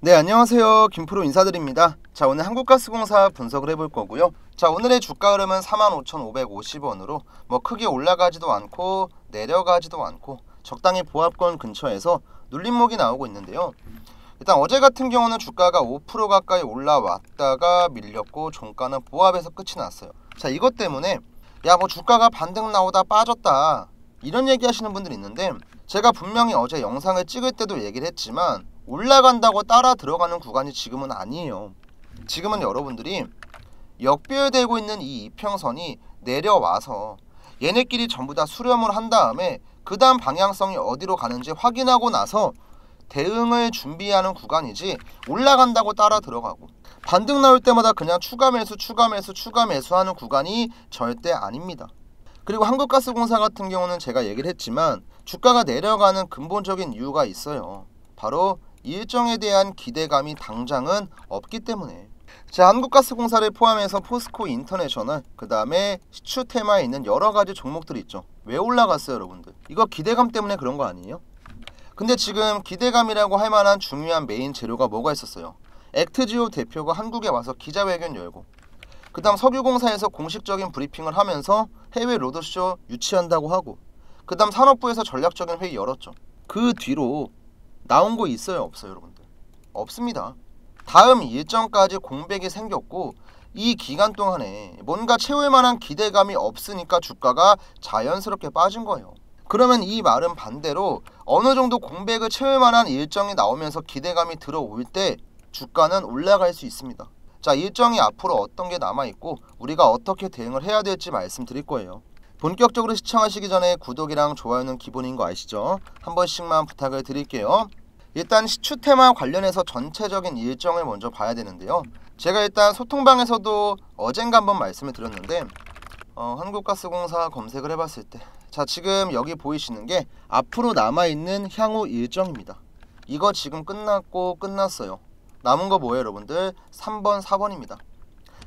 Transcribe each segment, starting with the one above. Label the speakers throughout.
Speaker 1: 네, 안녕하세요. 김프로 인사드립니다. 자, 오늘 한국가스공사 분석을 해볼 거고요. 자, 오늘의 주가 흐름은 45,550원으로 크게 올라가지도 않고 내려가지도 않고 적당히 보합권 근처에서 눌림목이 나오고 있는데요. 일단 어제 같은 경우는 주가가 5% 가까이 올라왔다가 밀렸고 종가는 보합에서 끝이 났어요. 자, 이것 때문에 주가가 반등 나오다 빠졌다 이런 얘기 하시는 분들이 있는데, 제가 분명히 어제 영상을 찍을 때도 얘기를 했지만 올라간다고 따라 들어가는 구간이 지금은 아니에요. 지금은 여러분들이 역배열되고 있는 이 이평선이 내려와서 얘네끼리 전부 다 수렴을 한 다음에 그 다음 방향성이 어디로 가는지 확인하고 나서 대응을 준비하는 구간이지, 올라간다고 따라 들어가고 반등 나올 때마다 그냥 추가 매수 하는 구간이 절대 아닙니다. 그리고 한국가스공사 같은 경우는 제가 얘기를 했지만 주가가 내려가는 근본적인 이유가 있어요. 바로 일정에 대한 기대감이 당장은 없기 때문에. 자, 한국가스공사를 포함해서 포스코 인터내셔널, 그 다음에 시추테마에 있는 여러가지 종목들이 있죠. 왜 올라갔어요 여러분들? 이거 기대감 때문에 그런 거 아니에요? 근데 지금 기대감이라고 할 만한 중요한 메인 재료가 뭐가 있었어요? 액트지오 대표가 한국에 와서 기자회견 열고, 그 다음 석유공사에서 공식적인 브리핑을 하면서 해외 로드쇼 유치한다고 하고, 그 다음 산업부에서 전략적인 회의 열었죠. 그 뒤로 나온 거 있어요 없어요 여러분들? 없습니다. 다음 일정까지 공백이 생겼고 이 기간 동안에 뭔가 채울 만한 기대감이 없으니까 주가가 자연스럽게 빠진 거예요. 그러면 이 말은 반대로 어느 정도 공백을 채울 만한 일정이 나오면서 기대감이 들어올 때 주가는 올라갈 수 있습니다. 자, 일정이 앞으로 어떤 게 남아있고 우리가 어떻게 대응을 해야 될지 말씀드릴 거예요. 본격적으로 시청하시기 전에 구독이랑 좋아요는 기본인 거 아시죠? 한 번씩만 부탁을 드릴게요. 일단 시추테마 관련해서 전체적인 일정을 먼저 봐야 되는데요. 제가 일단 소통방에서도 어젠가 한번 말씀을 드렸는데 한국가스공사 검색을 해봤을 때, 자, 지금 여기 보이시는 게 앞으로 남아있는 향후 일정입니다. 이거 지금 끝났고 끝났어요. 남은 거 뭐예요 여러분들? 3번 4번입니다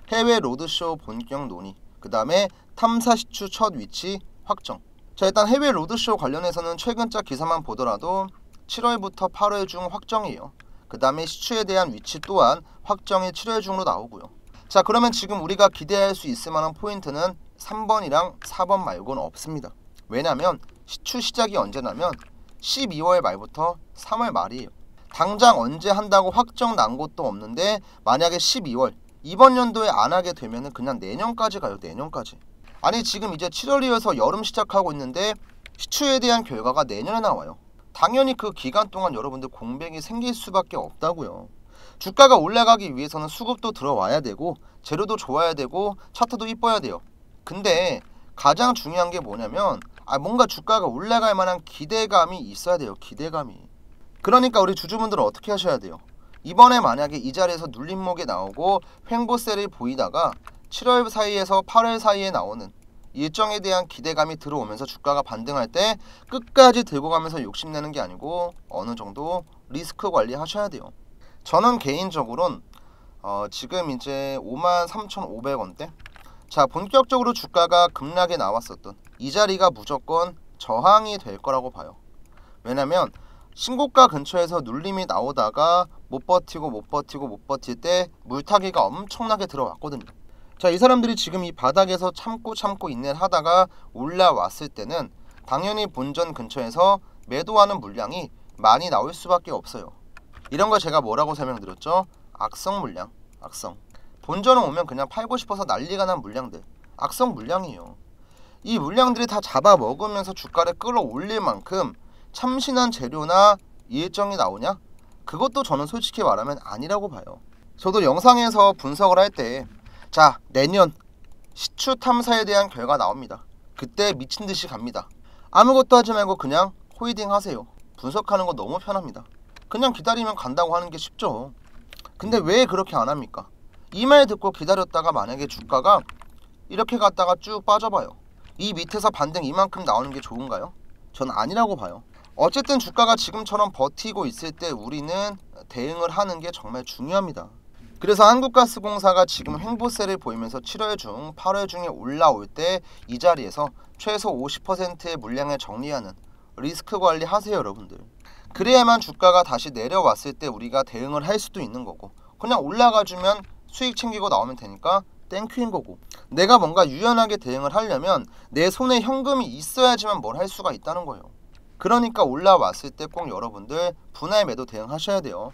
Speaker 1: 해외 로드쇼 본격 논의, 그 다음에 탐사 시추 첫 위치 확정. 자, 일단 해외 로드쇼 관련해서는 최근자 기사만 보더라도 7월부터 8월 중 확정이에요. 그 다음에 시추에 대한 위치 또한 확정이 7월 중으로 나오고요. 자, 그러면 지금 우리가 기대할 수 있을 만한 포인트는 3번이랑 4번 말고는 없습니다. 왜냐면 시추 시작이 언제냐면 12월 말부터 3월 말이에요. 당장 언제 한다고 확정 난 것도 없는데 만약에 12월 이번 연도에 안 하게 되면 그냥 내년까지 가요. 내년까지. 아니, 지금 이제 7월이어서 여름 시작하고 있는데 시추에 대한 결과가 내년에 나와요. 당연히 그 기간 동안 여러분들 공백이 생길 수밖에 없다고요. 주가가 올라가기 위해서는 수급도 들어와야 되고 재료도 좋아야 되고 차트도 이뻐야 돼요. 근데 가장 중요한 게 뭐냐면 뭔가 주가가 올라갈 만한 기대감이 있어야 돼요. 기대감이. 그러니까 우리 주주분들은 어떻게 하셔야 돼요? 이번에 만약에 이 자리에서 눌림목이 나오고 횡보세를 보이다가 7월 사이에서 8월 사이에 나오는 일정에 대한 기대감이 들어오면서 주가가 반등할 때 끝까지 들고 가면서 욕심내는 게 아니고 어느 정도 리스크 관리하셔야 돼요. 저는 개인적으로는 지금 이제 53,500원대, 자, 본격적으로 주가가 급락에 나왔었던 이 자리가 무조건 저항이 될 거라고 봐요. 왜냐면 신고가 근처에서 눌림이 나오다가 못 버틸 때 물타기가 엄청나게 들어왔거든요. 자, 이 사람들이 지금 이 바닥에서 참고 인내를 하다가 올라왔을 때는 당연히 본전 근처에서 매도하는 물량이 많이 나올 수밖에 없어요. 이런 걸 제가 뭐라고 설명드렸죠? 악성 물량, 악성. 본전은 오면 그냥 팔고 싶어서 난리가 난 물량들, 악성 물량이에요. 이 물량들이 다 잡아먹으면서 주가를 끌어올릴 만큼 참신한 재료나 일정이 나오냐? 그것도 저는 솔직히 말하면 아니라고 봐요. 저도 영상에서 분석을 할 때, 자, 내년 시추 탐사에 대한 결과 나옵니다. 그때 미친듯이 갑니다. 아무것도 하지 말고 그냥 홀딩 하세요. 분석하는 거 너무 편합니다. 그냥 기다리면 간다고 하는 게 쉽죠. 근데 왜 그렇게 안 합니까? 이 말 듣고 기다렸다가 만약에 주가가 이렇게 갔다가 쭉 빠져봐요. 이 밑에서 반등 이만큼 나오는 게 좋은가요? 전 아니라고 봐요. 어쨌든 주가가 지금처럼 버티고 있을 때 우리는 대응을 하는 게 정말 중요합니다. 그래서 한국가스공사가 지금 횡보세를 보이면서 7월 중 8월 중에 올라올 때 이 자리에서 최소 50%의 물량을 정리하는 리스크 관리 하세요 여러분들. 그래야만 주가가 다시 내려왔을 때 우리가 대응을 할 수도 있는 거고, 그냥 올라가주면 수익 챙기고 나오면 되니까 땡큐인 거고, 내가 뭔가 유연하게 대응을 하려면 내 손에 현금이 있어야지만 뭘 할 수가 있다는 거예요. 그러니까 올라왔을 때 꼭 여러분들 분할 매도 대응하셔야 돼요.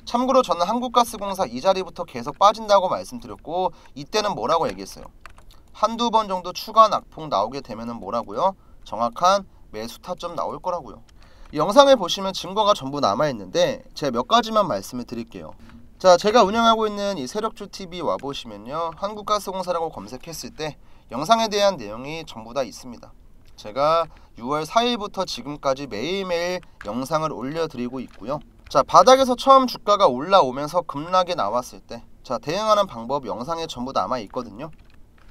Speaker 1: 참고로 저는 한국가스공사 이 자리부터 계속 빠진다고 말씀드렸고, 이때는 뭐라고 얘기했어요? 한두 번 정도 추가 낙폭 나오게 되면은 뭐라고요? 정확한 매수 타점 나올 거라고요. 이 영상을 보시면 증거가 전부 남아있는데 제가 몇 가지만 말씀을 드릴게요. 자, 제가 운영하고 있는 이 세력주TV 와보시면요, 한국가스공사라고 검색했을 때 영상에 대한 내용이 전부 다 있습니다. 제가 6월 4일부터 지금까지 매일매일 영상을 올려드리고 있고요. 자, 바닥에서 처음 주가가 올라오면서 급락이 나왔을 때 자, 대응하는 방법 영상에 전부 남아있거든요.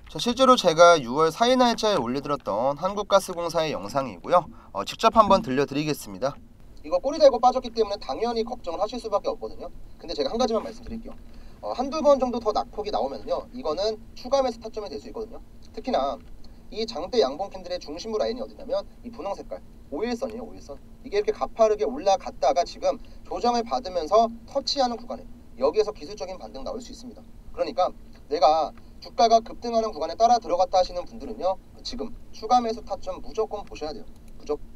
Speaker 1: 자, 실제로 제가 6월 4일 날짜에 올려드렸던 한국가스공사의 영상이고요. 직접 한번 들려드리겠습니다. 이거 꼬리 달고 빠졌기 때문에 당연히 걱정을 하실 수밖에 없거든요. 근데 제가 한 가지만 말씀드릴게요. 한두 번 정도 더 낙폭이 나오면요, 이거는 추가 매수 타점이 될 수 있거든요. 특히나 이 장대 양봉 캔들의 중심부 라인이 어디냐면 이 분홍 색깔 5일선이에요. 5일선. 이게 이렇게 가파르게 올라갔다가 지금 조정을 받으면서 터치하는 구간에, 여기에서 기술적인 반등 나올 수 있습니다. 그러니까 내가 주가가 급등하는 구간에 따라 들어갔다 하시는 분들은요, 지금 추가 매수 타점 무조건 보셔야 돼요. 무조건.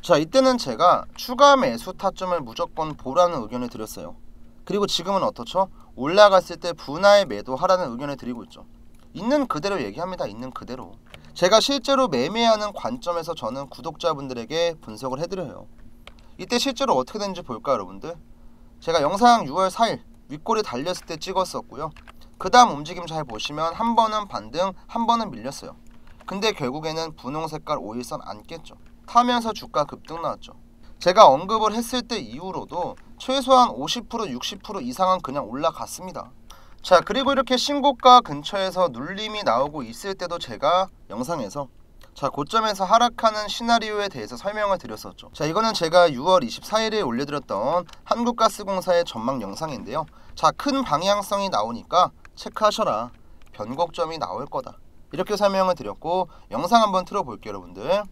Speaker 1: 자, 이때는 제가 추가 매수 타점을 무조건 보라는 의견을 드렸어요. 그리고 지금은 어떻죠? 올라갔을 때 분할 매도하라는 의견을 드리고 있죠. 있는 그대로 얘기합니다. 있는 그대로. 제가 실제로 매매하는 관점에서 저는 구독자분들에게 분석을 해드려요. 이때 실제로 어떻게 되는지 볼까요, 여러분들? 제가 영상 6월 4일 윗골이 달렸을 때 찍었었고요. 그 다음 움직임 잘 보시면 한 번은 반등, 한 번은 밀렸어요. 근데 결국에는 분홍 색깔 5일선 안 깼죠. 타면서 주가 급등 나왔죠. 제가 언급을 했을 때 이후로도 최소한 50%, 60% 이상은 그냥 올라갔습니다. 자, 그리고 이렇게 신고가 근처에서 눌림이 나오고 있을 때도 제가 영상에서 자, 고점에서 하락하는 시나리오에 대해서 설명을 드렸었죠. 자, 이거는 제가 6월 24일에 올려드렸던 한국가스공사의 전망 영상인데요. 자, 큰 방향성이 나오니까 체크하셔라. 변곡점이 나올 거다. 이렇게 설명을 드렸고, 영상 한번 틀어볼게요, 여러분들.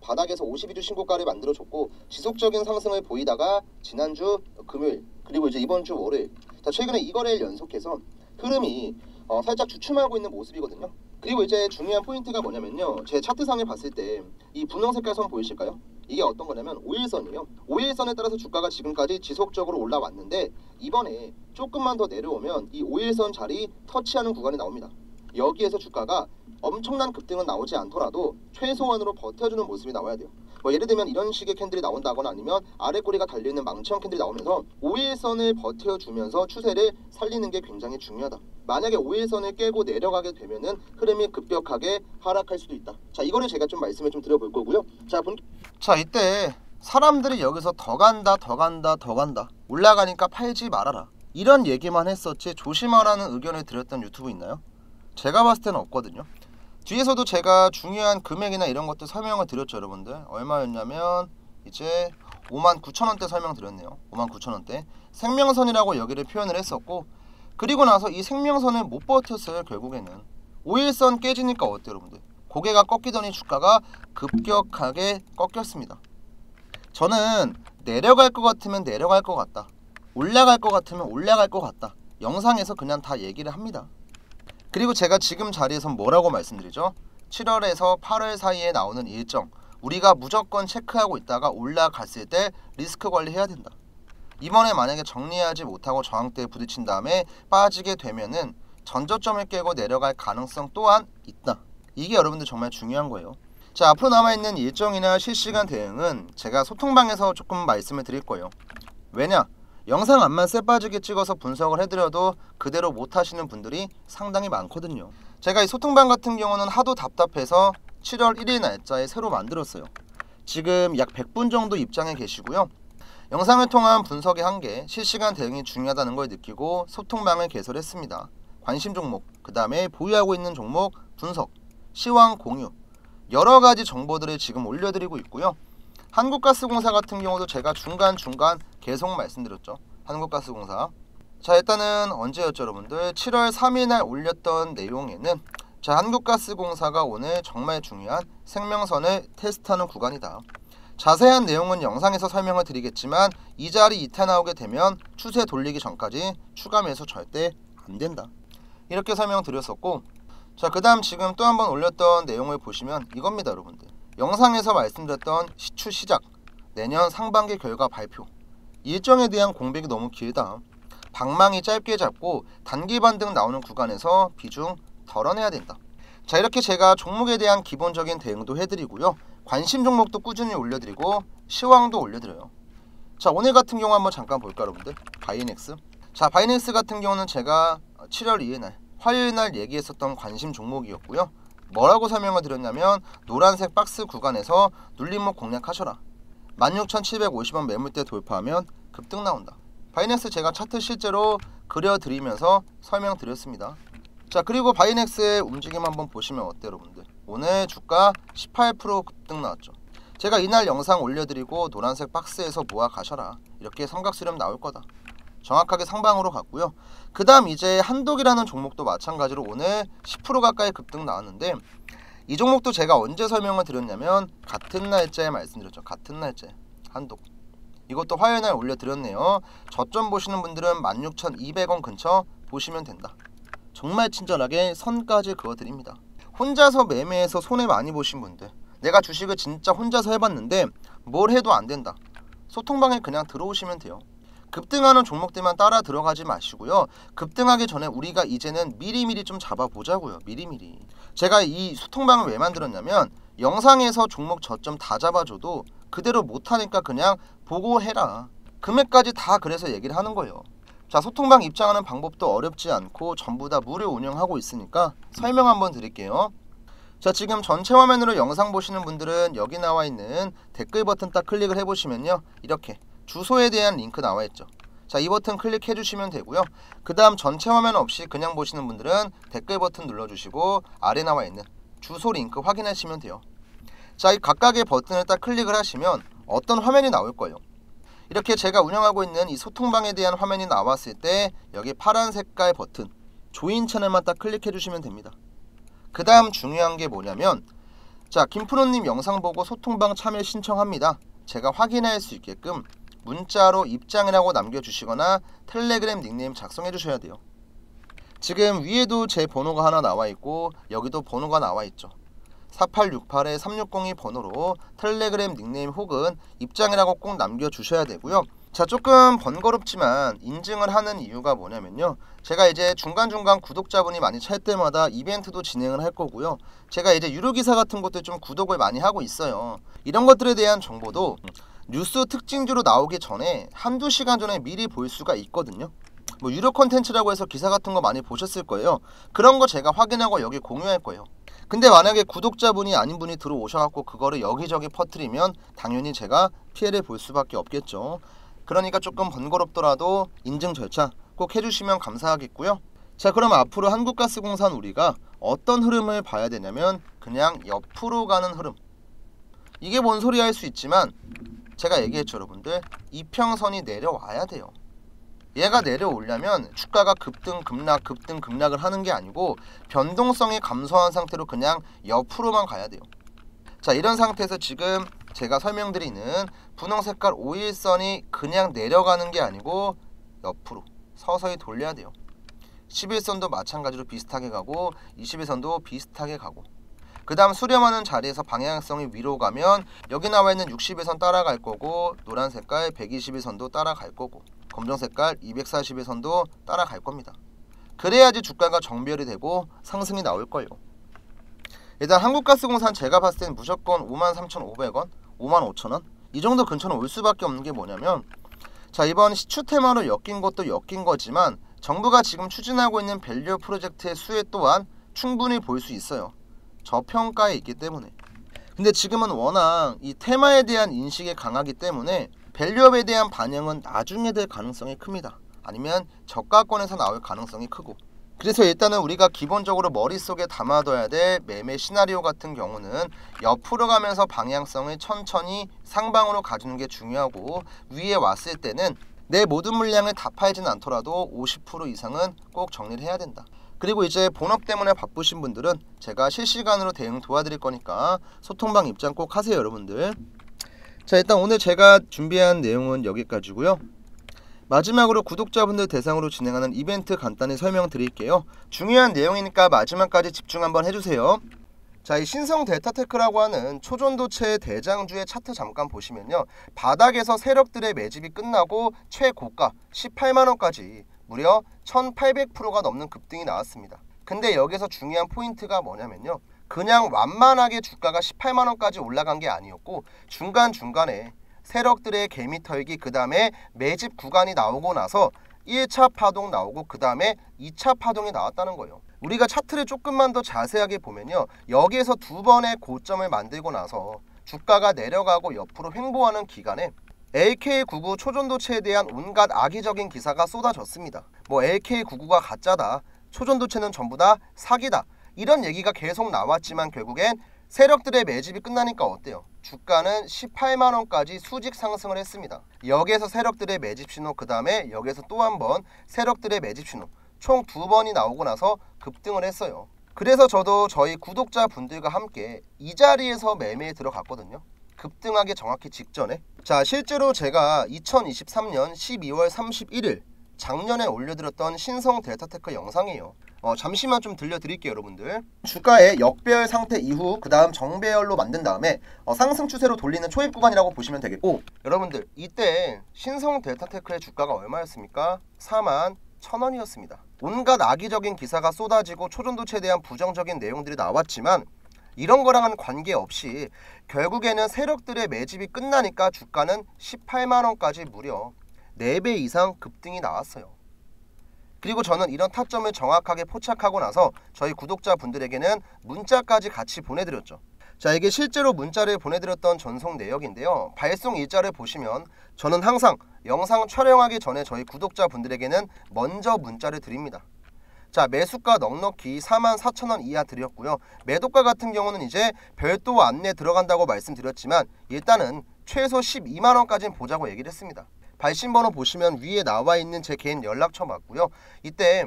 Speaker 1: 바닥에서 52주 신고가를 만들어줬고 지속적인 상승을 보이다가 지난주 금요일, 그리고 이제 이번 주 월요일, 자, 최근에 이 거래일 연속해서 흐름이 살짝 주춤하고 있는 모습이거든요. 그리고 이제 중요한 포인트가 뭐냐면요, 제 차트상을 봤을 때 이 분홍 색깔 선 보이실까요? 이게 어떤 거냐면 5일선이에요. 5일선에 따라서 주가가 지금까지 지속적으로 올라왔는데, 이번에 조금만 더 내려오면 이 5일선 자리 터치하는 구간이 나옵니다. 여기에서 주가가 엄청난 급등은 나오지 않더라도 최소한으로 버텨주는 모습이 나와야 돼요. 뭐 예를 들면 이런 식의 캔들이 나온다거나 아니면 아래 꼬리가 달려있는 망치형 캔들이 나오면서 5일선을 버텨주면서 추세를 살리는 게 굉장히 중요하다. 만약에 5일선을 깨고 내려가게 되면은 흐름이 급격하게 하락할 수도 있다. 자, 이거를 제가 좀 말씀을 좀 드려볼 거고요. 자, 이때 사람들이 여기서 더 간다, 더 간다, 더 간다, 올라가니까 팔지 말아라, 이런 얘기만 했었지 조심하라는 의견을 드렸던 유튜브 있나요? 제가 봤을 때는 없거든요. 뒤에서도 제가 중요한 금액이나 이런 것들 설명을 드렸죠, 여러분들. 얼마였냐면 이제 59,000원대 설명드렸네요. 59,000원대 생명선이라고 여기를 표현을 했었고, 그리고 나서 이 생명선을 못 버텼어요. 결국에는 5일선 깨지니까 어때요, 여러분들? 고개가 꺾이더니 주가가 급격하게 꺾였습니다. 저는 내려갈 것 같으면 내려갈 것 같다, 올라갈 것 같으면 올라갈 것 같다, 영상에서 그냥 다 얘기를 합니다. 그리고 제가 지금 자리에서 뭐라고 말씀드리죠? 7월에서 8월 사이에 나오는 일정, 우리가 무조건 체크하고 있다가 올라갔을 때 리스크 관리해야 된다. 이번에 만약에 정리하지 못하고 저항대에 부딪힌 다음에 빠지게 되면은 전저점을 깨고 내려갈 가능성 또한 있다. 이게 여러분들 정말 중요한 거예요. 자, 앞으로 남아있는 일정이나 실시간 대응은 제가 소통방에서 조금 말씀을 드릴 거예요. 왜냐? 영상 앞만 쎄빠지게 찍어서 분석을 해드려도 그대로 못하시는 분들이 상당히 많거든요. 제가 이 소통방 같은 경우는 하도 답답해서 7월 1일 날짜에 새로 만들었어요. 지금 약 100분 정도 입장에 계시고요. 영상을 통한 분석의 한계, 실시간 대응이 중요하다는 걸 느끼고 소통방을 개설했습니다. 관심 종목, 그 다음에 보유하고 있는 종목 분석, 시황 공유, 여러가지 정보들을 지금 올려드리고 있고요. 한국가스공사 같은 경우도 제가 중간중간 계속 말씀드렸죠. 한국가스공사. 자, 일단은 언제였죠, 여러분들? 7월 3일 날 올렸던 내용에는 자, 한국가스공사가 오늘 정말 중요한 생명선을 테스트하는 구간이다. 자세한 내용은 영상에서 설명을 드리겠지만 이 자리 이탈 나오게 되면 추세 돌리기 전까지 추가 매수 절대 안 된다. 이렇게 설명드렸었고, 자, 그 다음 지금 또 한번 올렸던 내용을 보시면 이겁니다, 여러분들. 영상에서 말씀드렸던 시추 시작, 내년 상반기 결과 발표. 일정에 대한 공백이 너무 길다. 방망이 짧게 잡고 단기 반등 나오는 구간에서 비중 덜어내야 된다. 자, 이렇게 제가 종목에 대한 기본적인 대응도 해드리고요. 관심 종목도 꾸준히 올려드리고 시황도 올려드려요. 자, 오늘 같은 경우 한번 잠깐 볼까, 여러분들. 바이넥스. 자, 바이넥스 같은 경우는 제가 7월 2일 날 화요일 날 얘기했었던 관심 종목이었고요. 뭐라고 설명을 드렸냐면 노란색 박스 구간에서 눌림목 공략하셔라. 16,750원 매물대 돌파하면 급등 나온다. 바이넥스 제가 차트 실제로 그려드리면서 설명드렸습니다. 자, 그리고 바이넥스의 움직임 한번 보시면 어때요, 여러분들? 오늘 주가 18% 급등 나왔죠. 제가 이날 영상 올려드리고 노란색 박스에서 모아 가셔라. 이렇게 삼각수렴 나올 거다. 정확하게 상방으로 갔고요. 그 다음 이제 한독이라는 종목도 마찬가지로 오늘 10% 가까이 급등 나왔는데, 이 종목도 제가 언제 설명을 드렸냐면 같은 날짜에 말씀드렸죠. 같은 날짜에 한독. 이것도 화요일날 올려드렸네요. 저점 보시는 분들은 16,200원 근처 보시면 된다. 정말 친절하게 선까지 그어드립니다. 혼자서 매매해서 손해 많이 보신 분들, 내가 주식을 진짜 혼자서 해봤는데 뭘 해도 안 된다. 소통방에 그냥 들어오시면 돼요. 급등하는 종목들만 따라 들어가지 마시고요. 급등하기 전에 우리가 이제는 미리미리 좀 잡아보자고요. 미리미리. 제가 이 소통방을 왜 만들었냐면 영상에서 종목 저점 다 잡아줘도 그대로 못하니까 그냥 보고 해라. 금액까지 다 그래서 얘기를 하는 거예요. 자, 소통방 입장하는 방법도 어렵지 않고 전부 다 무료 운영하고 있으니까 설명 한번 드릴게요. 자, 지금 전체 화면으로 영상 보시는 분들은 여기 나와 있는 댓글 버튼 딱 클릭을 해보시면요. 이렇게 주소에 대한 링크 나와 있죠. 자, 이 버튼 클릭해 주시면 되고요. 그 다음 전체 화면 없이 그냥 보시는 분들은 댓글 버튼 눌러주시고 아래 나와 있는 주소 링크 확인하시면 돼요. 자, 이 각각의 버튼을 딱 클릭을 하시면 어떤 화면이 나올 거예요. 이렇게 제가 운영하고 있는 이 소통방에 대한 화면이 나왔을 때 여기 파란 색깔 버튼 조인 채널만 딱 클릭해 주시면 됩니다. 그 다음 중요한 게 뭐냐면, 자, 김프로님 영상 보고 소통방 참여 신청합니다. 제가 확인할 수 있게끔 문자로 입장이라고 남겨주시거나 텔레그램 닉네임 작성해 주셔야 돼요. 지금 위에도 제 번호가 하나 나와 있고 여기도 번호가 나와 있죠. 4868-3602 번호로 텔레그램 닉네임 혹은 입장이라고 꼭 남겨주셔야 되고요. 자, 조금 번거롭지만 인증을 하는 이유가 뭐냐면요. 제가 이제 중간중간 구독자분이 많이 찰 때마다 이벤트도 진행을 할 거고요. 제가 이제 유료기사 같은 것들 좀 구독을 많이 하고 있어요. 이런 것들에 대한 정보도 뉴스 특징주로 나오기 전에 한두 시간 전에 미리 볼 수가 있거든요. 뭐 유료 콘텐츠라고 해서 기사 같은 거 많이 보셨을 거예요. 그런 거 제가 확인하고 여기 공유할 거예요. 근데 만약에 구독자분이 아닌 분이 들어오셔갖고 그거를 여기저기 퍼뜨리면 당연히 제가 피해를 볼 수밖에 없겠죠. 그러니까 조금 번거롭더라도 인증 절차 꼭 해주시면 감사하겠고요. 자, 그럼 앞으로 한국가스공사는 우리가 어떤 흐름을 봐야 되냐면 그냥 옆으로 가는 흐름. 이게 뭔 소리 할 수 있지만 제가 얘기했죠, 여러분들. 이평선이 내려와야 돼요. 얘가 내려오려면 주가가 급등 급락 급등 급락을 하는 게 아니고 변동성이 감소한 상태로 그냥 옆으로만 가야 돼요. 자, 이런 상태에서 지금 제가 설명드리는 분홍 색깔 5일선이 그냥 내려가는 게 아니고 옆으로 서서히 돌려야 돼요. 11선도 마찬가지로 비슷하게 가고 21선도 비슷하게 가고, 그 다음 수렴하는 자리에서 방향성이 위로 가면 여기 나와 있는 60일선 따라갈 거고, 노란 색깔 121선도 따라갈 거고, 검정 색깔 241선도 따라갈 겁니다. 그래야지 주가가 정별이 되고 상승이 나올 거예요. 일단 한국가스공사는 제가 봤을 땐 무조건 53,500원, 55,000원 이 정도 근처는 올 수밖에 없는 게 뭐냐면, 자, 이번 시추 테마로 엮인 것도 엮인 거지만 정부가 지금 추진하고 있는 밸류 프로젝트의 수혜 또한 충분히 볼 수 있어요. 저평가에 있기 때문에. 근데 지금은 워낙 이 테마에 대한 인식이 강하기 때문에 밸류업에 대한 반영은 나중에 될 가능성이 큽니다. 아니면 저가권에서 나올 가능성이 크고. 그래서 일단은 우리가 기본적으로 머릿속에 담아둬야 될 매매 시나리오 같은 경우는 옆으로 가면서 방향성을 천천히 상방으로 가주는 게 중요하고, 위에 왔을 때는 내 모든 물량을 다 팔진 않더라도 50% 이상은 꼭 정리를 해야 된다. 그리고 이제 본업 때문에 바쁘신 분들은 제가 실시간으로 대응 도와드릴 거니까 소통방 입장 꼭 하세요, 여러분들. 자, 일단 오늘 제가 준비한 내용은 여기까지고요. 마지막으로 구독자분들 대상으로 진행하는 이벤트 간단히 설명드릴게요. 중요한 내용이니까 마지막까지 집중 한번 해주세요. 자, 이 신성 델타테크라고 하는 초전도체 대장주의 차트 잠깐 보시면요, 바닥에서 세력들의 매집이 끝나고 최고가 18만원까지 무려 1800%가 넘는 급등이 나왔습니다. 근데 여기서 중요한 포인트가 뭐냐면요, 그냥 완만하게 주가가 18만원까지 올라간 게 아니었고 중간중간에 세력들의 개미털기, 그 다음에 매집 구간이 나오고 나서 1차 파동 나오고 그 다음에 2차 파동이 나왔다는 거예요. 우리가 차트를 조금만 더 자세하게 보면요, 여기에서 두 번의 고점을 만들고 나서 주가가 내려가고 옆으로 횡보하는 기간에 LK99 초전도체에 대한 온갖 악의적인 기사가 쏟아졌습니다. 뭐 LK99가 가짜다, 초전도체는 전부 다 사기다, 이런 얘기가 계속 나왔지만 결국엔 세력들의 매집이 끝나니까 어때요? 주가는 18만원까지 수직 상승을 했습니다. 여기에서 세력들의 매집 신호, 그 다음에 여기에서 또 한 번 세력들의 매집 신호, 총 두 번이 나오고 나서 급등을 했어요. 그래서 저도 저희 구독자분들과 함께 이 자리에서 매매에 들어갔거든요. 급등하기 정확히 직전에. 자, 실제로 제가 2023년 12월 31일 작년에 올려드렸던 신성 델타테크 영상이에요. 잠시만 좀 들려드릴게요, 여러분들. 주가의 역배열 상태 이후 그 다음 정배열로 만든 다음에 상승 추세로 돌리는 초입 구간이라고 보시면 되겠고, 여러분들 이때 신성 델타테크의 주가가 얼마였습니까? 41,000원이었습니다. 온갖 악의적인 기사가 쏟아지고 초전도체에 대한 부정적인 내용들이 나왔지만 이런 거랑은 관계없이 결국에는 세력들의 매집이 끝나니까 주가는 18만원까지 무려 4배 이상 급등이 나왔어요. 그리고 저는 이런 타점을 정확하게 포착하고 나서 저희 구독자분들에게는 문자까지 같이 보내드렸죠. 자, 이게 실제로 문자를 보내드렸던 전송 내역인데요, 발송 일자를 보시면 저는 항상 영상 촬영하기 전에 저희 구독자분들에게는 먼저 문자를 드립니다. 자, 매수가 넉넉히 44,000원 이하 드렸고요. 매도가 같은 경우는 이제 별도 안내 들어간다고 말씀드렸지만 일단은 최소 12만원까지는 보자고 얘기를 했습니다. 발신번호 보시면 위에 나와 있는 제 개인 연락처 맞고요. 이때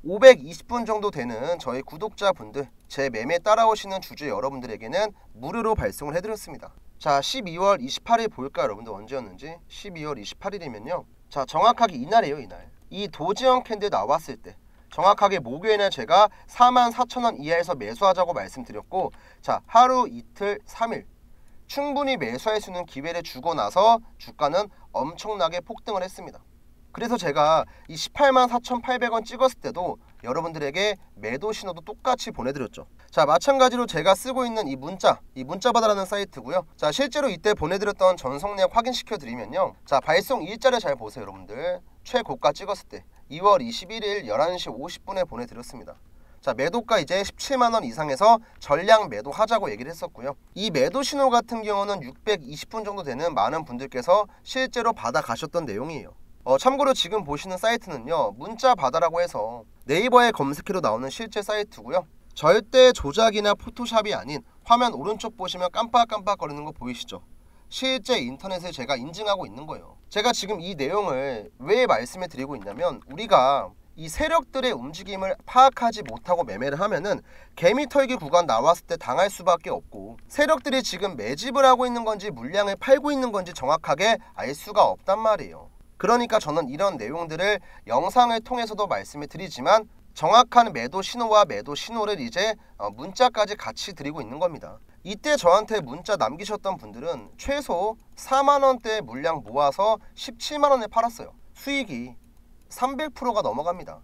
Speaker 1: 520분 정도 되는 저희 구독자분들, 제 매매 따라오시는 주주 여러분들에게는 무료로 발송을 해드렸습니다. 자, 12월 28일 볼까요, 여러분들? 언제였는지. 12월 28일이면요, 자, 정확하게 이날이에요. 이날 이 도지형 캔들 나왔을 때 정확하게 목요일에 제가 44,000원 이하에서 매수하자고 말씀드렸고, 자, 하루, 이틀, 3일 충분히 매수할 수 있는 기회를 주고 나서 주가는 엄청나게 폭등을 했습니다. 그래서 제가 이 184,800원 찍었을 때도 여러분들에게 매도 신호도 똑같이 보내드렸죠. 자, 마찬가지로 제가 쓰고 있는 이 문자바다라는 사이트고요. 자, 실제로 이때 보내드렸던 전송 내역 확인시켜 드리면요, 자, 발송 일자를 잘 보세요, 여러분들. 최고가 찍었을 때 2월 21일 11시 50분에 보내드렸습니다. 자, 매도가 이제 17만원 이상에서 전량 매도하자고 얘기를 했었고요. 이 매도 신호 같은 경우는 620분 정도 되는 많은 분들께서 실제로 받아가셨던 내용이에요. 참고로 지금 보시는 사이트는요, 문자바다라고 해서 네이버에 검색해도 나오는 실제 사이트고요. 절대 조작이나 포토샵이 아닌, 화면 오른쪽 보시면 깜빡깜빡 거리는 거 보이시죠? 실제 인터넷에 제가 인증하고 있는 거예요. 제가 지금 이 내용을 왜 말씀해 드리고 있냐면, 우리가 이 세력들의 움직임을 파악하지 못하고 매매를 하면은 개미털기 구간 나왔을 때 당할 수밖에 없고, 세력들이 지금 매집을 하고 있는 건지 물량을 팔고 있는 건지 정확하게 알 수가 없단 말이에요. 그러니까 저는 이런 내용들을 영상을 통해서도 말씀을 드리지만 정확한 매도 신호와 매도 신호를 이제 문자까지 같이 드리고 있는 겁니다. 이때 저한테 문자 남기셨던 분들은 최소 4만원대 물량 모아서 17만원에 팔았어요. 수익이 300%가 넘어갑니다.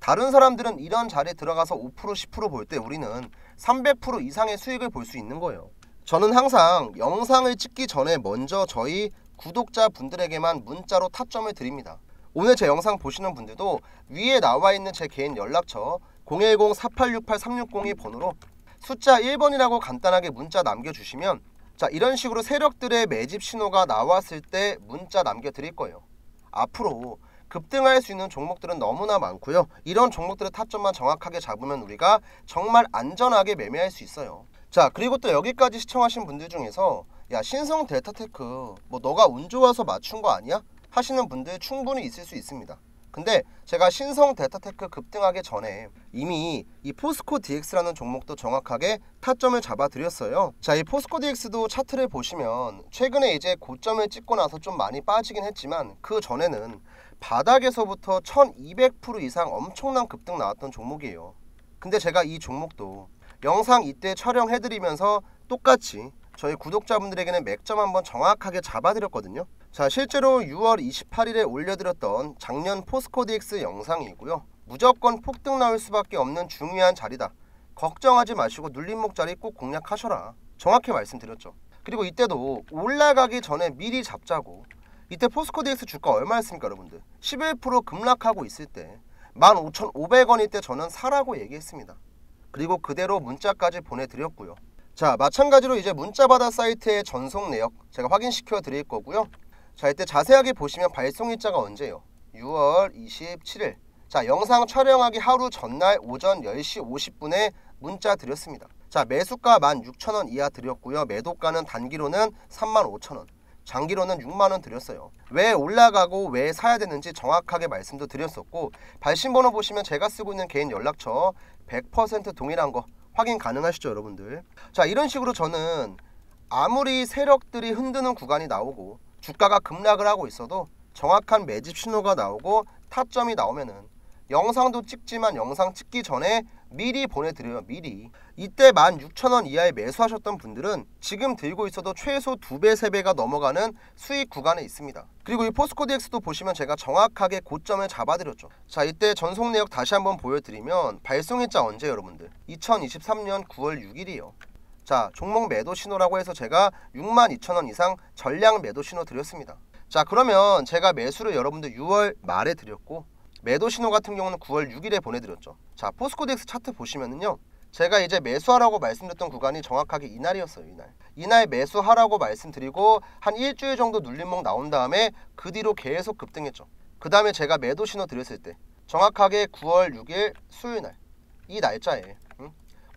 Speaker 1: 다른 사람들은 이런 자리에 들어가서 5% 10% 볼 때 우리는 300% 이상의 수익을 볼 수 있는 거예요. 저는 항상 영상을 찍기 전에 먼저 저희 구독자분들에게만 문자로 타점을 드립니다. 오늘 제 영상 보시는 분들도 위에 나와 있는 제 개인 연락처 010-4868-3602 번호로 숫자 1번이라고 간단하게 문자 남겨주시면, 자, 이런 식으로 세력들의 매집 신호가 나왔을 때 문자 남겨드릴 거예요. 앞으로 급등할 수 있는 종목들은 너무나 많고요. 이런 종목들의 타점만 정확하게 잡으면 우리가 정말 안전하게 매매할 수 있어요. 자, 그리고 또 여기까지 시청하신 분들 중에서 야, 신성 델타테크 뭐 너가 운 좋아서 맞춘 거 아니야? 하시는 분들 충분히 있을 수 있습니다. 근데 제가 신성 데이터테크 급등하기 전에 이미 이 포스코 DX라는 종목도 정확하게 타점을 잡아드렸어요. 자, 이 포스코 DX도 차트를 보시면 최근에 이제 고점을 찍고 나서 좀 많이 빠지긴 했지만 그 전에는 바닥에서부터 1200% 이상 엄청난 급등 나왔던 종목이에요. 근데 제가 이 종목도 영상 이때 촬영해드리면서 똑같이 저희 구독자분들에게는 맥점 한번 정확하게 잡아드렸거든요. 자, 실제로 6월 28일에 올려드렸던 작년 포스코 DX 영상이고요. 무조건 폭등 나올 수밖에 없는 중요한 자리다. 걱정하지 마시고 눌림목 자리 꼭 공략하셔라. 정확히 말씀드렸죠. 그리고 이때도 올라가기 전에 미리 잡자고. 이때 포스코 DX 주가 얼마였습니까, 여러분들? 11% 급락하고 있을 때 15,500원일 때 저는 사라고 얘기했습니다. 그리고 그대로 문자까지 보내드렸고요. 자, 마찬가지로 이제 문자받아 사이트의 전송 내역 제가 확인시켜 드릴 거고요. 자, 이때 자세하게 보시면 발송일자가 언제요? 6월 27일. 자, 영상 촬영하기 하루 전날 오전 10시 50분에 문자 드렸습니다. 자, 매수가 16,000원 이하 드렸고요. 매도가는 단기로는 35,000원, 장기로는 6만원 드렸어요. 왜 올라가고 왜 사야 되는지 정확하게 말씀도 드렸었고, 발신번호 보시면 제가 쓰고 있는 개인 연락처 100% 동일한 거 확인 가능하시죠, 여러분들? 자, 이런 식으로 저는 아무리 세력들이 흔드는 구간이 나오고 주가가 급락을 하고 있어도 정확한 매집 신호가 나오고 타점이 나오면은 영상도 찍지만 영상 찍기 전에 미리 보내드려요. 미리. 이때 16,000원 이하에 매수하셨던 분들은 지금 들고 있어도 최소 2배, 3배가 넘어가는 수익 구간에 있습니다. 그리고 이 포스코 DX도 보시면 제가 정확하게 고점을 잡아드렸죠. 자, 이때 전송 내역 다시 한번 보여드리면 발송일자 언제 여러분들? 2023년 9월 6일이요. 자, 종목 매도 신호라고 해서 제가 62,000원 이상 전량 매도 신호 드렸습니다. 자, 그러면 제가 매수를 여러분들 6월 말에 드렸고 매도 신호 같은 경우는 9월 6일에 보내드렸죠. 자, 포스코 DX 차트 보시면은요, 제가 이제 매수하라고 말씀드렸던 구간이 정확하게 이날이었어요. 이날 매수하라고 말씀드리고 한 일주일 정도 눌림목 나온 다음에 그 뒤로 계속 급등했죠. 그 다음에 제가 매도 신호 드렸을 때 정확하게 9월 6일 수요일날 이 날짜에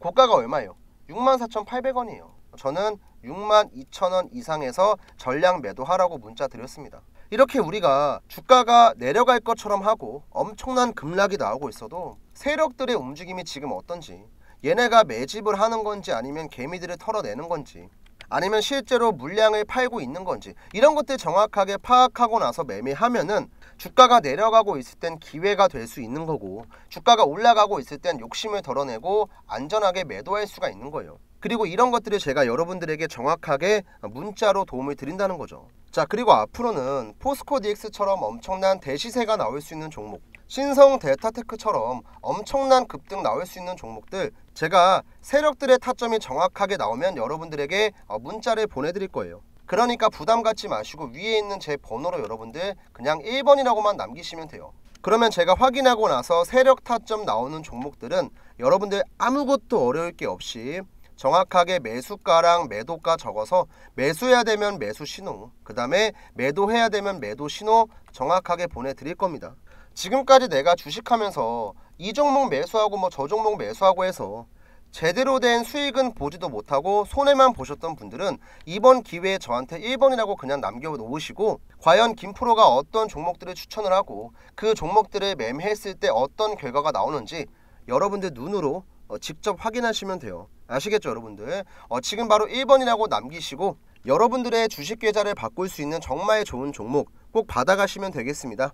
Speaker 1: 고가가 얼마예요? 64,800원이에요. 저는 62,000원 이상에서 전량 매도하라고 문자 드렸습니다. 이렇게 우리가 주가가 내려갈 것처럼 하고 엄청난 급락이 나오고 있어도 세력들의 움직임이 지금 어떤지, 얘네가 매집을 하는 건지 아니면 개미들을 털어내는 건지 아니면 실제로 물량을 팔고 있는 건지 이런 것들 정확하게 파악하고 나서 매매하면은 주가가 내려가고 있을 땐 기회가 될 수 있는 거고, 주가가 올라가고 있을 땐 욕심을 덜어내고 안전하게 매도할 수가 있는 거예요. 그리고 이런 것들을 제가 여러분들에게 정확하게 문자로 도움을 드린다는 거죠. 자, 그리고 앞으로는 포스코 DX처럼 엄청난 대시세가 나올 수 있는 종목, 신성 데이터테크처럼 엄청난 급등 나올 수 있는 종목들 제가 세력들의 타점이 정확하게 나오면 여러분들에게 문자를 보내드릴 거예요. 그러니까 부담 갖지 마시고 위에 있는 제 번호로 여러분들 그냥 1번이라고만 남기시면 돼요. 그러면 제가 확인하고 나서 세력 타점 나오는 종목들은 여러분들 아무것도 어려울 게 없이 정확하게 매수가랑 매도가 적어서 매수해야 되면 매수 신호, 그 다음에 매도해야 되면 매도 신호 정확하게 보내드릴 겁니다. 지금까지 내가 주식하면서 이 종목 매수하고 뭐 저 종목 매수하고 해서 제대로 된 수익은 보지도 못하고 손해만 보셨던 분들은 이번 기회에 저한테 1번이라고 그냥 남겨놓으시고 과연 김프로가 어떤 종목들을 추천을 하고 그 종목들을 매매했을 때 어떤 결과가 나오는지 여러분들 눈으로 직접 확인하시면 돼요. 아시겠죠, 여러분들? 지금 바로 1번이라고 남기시고 여러분들의 주식 계좌를 바꿀 수 있는 정말 좋은 종목 꼭 받아가시면 되겠습니다.